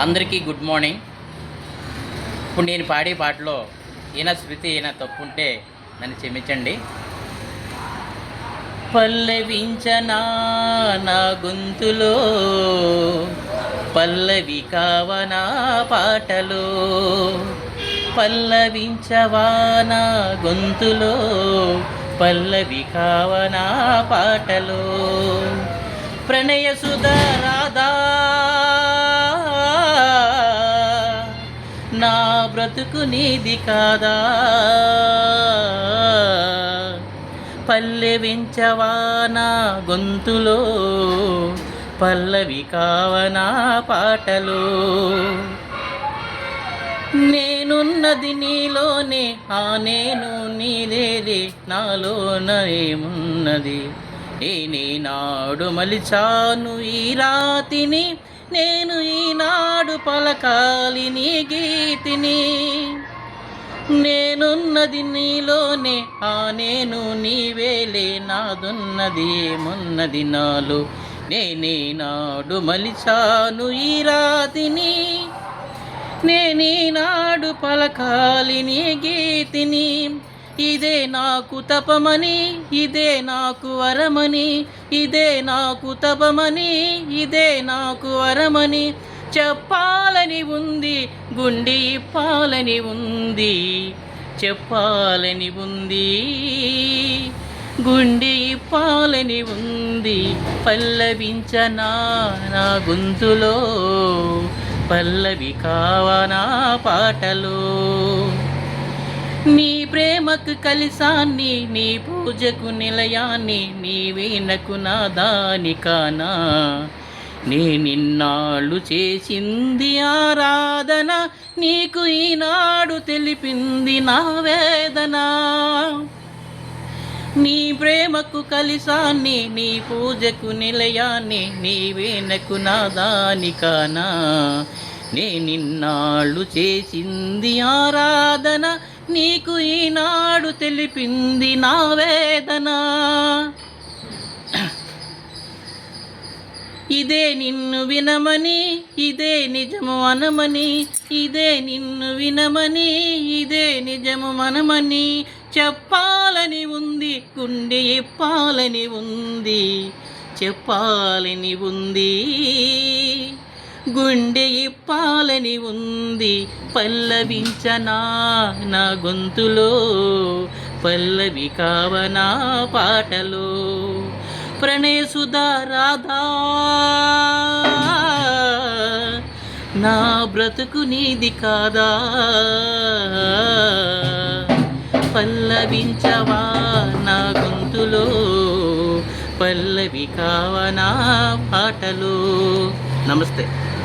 అందరికీ good morning. ఇప్పుడు నేను పాడే పాటలో ఏనా శృతి ఏనా తప్పుంటే నన్ను క్షమించండి. పల్లవించనా నా గొంతులో, పల్లవి కావనా పాటలో, పల్లవించవా నా గొంతులో, పల్లవి కావనా పాటలో. ప్రణయ సుధా రాధా నా బ్రతుకు నీది కాదా, పల్లవించవా నా గొంతులో, పల్లవి కావనా పాటలో. నేనున్నది నీలోనే, ఆ నేను నీదేలే, నాలోన ఏమున్నది, నేనాడు మలిచాను ఈ రాతిని, నేను ఈనాడు పలకాలి నీ గీతిని. నేనున్నది నీలోనే, ఆ నేను నీవేలే, నాదున్నది ఏమున్నది నాలో, నేనేనాడు మలిచాను ఈ రాతిని, నేనీనాడు పలకాలి నీ గీతిని. ఇదే నాకు తపమని, ఇదే నాకు వరమని, ఇదే నాకు తపమని, ఇదే నాకు వరమని చెప్పాలని ఉంది, గుండె ఇప్పాలని ఉంది, చెప్పాలని ఉంది, గుండె ఇప్పాలని ఉంది. పల్లవించనా నా గొంతులో, పల్లవి కావనా పాటలో. నీ ప్రేమకు కలిసాన్ని, నీ పూజకు నిలయాన్ని, నీ వీణకు నాదానికానా, నిన్నాళ్ళు చేసింది ఆరాధన, నీకు ఈనాడు తెలిపింది నా వేదన. నీ ప్రేమకు కలిసాన్ని, నీ పూజకు నిలయాన్ని, నీ వీణకు నాదానికానా, నిన్నాళ్ళు చేసింది ఆరాధన, నీకు ఈనాడు తెలిపింది నా వేదన. ఇదే నిన్ను వినమని, ఇదే నిజము అనమని, ఇదే నిన్ను వినమని, ఇదే నిజము మనమని చెప్పాలని ఉంది, గుండె ఇప్పాలని ఉంది, చెప్పాలని ఉంది, గుండె ఇప్పాలని ఉంది. పల్లవించనా నా గొంతులో, పల్లవి కావనా పాటలో. ప్రణయ సుధా రాధా నా బ్రతుకు నీది కాదా, పల్లవించవా నా గొంతులో, పల్లవి కావనా పాటలో. నమస్తే.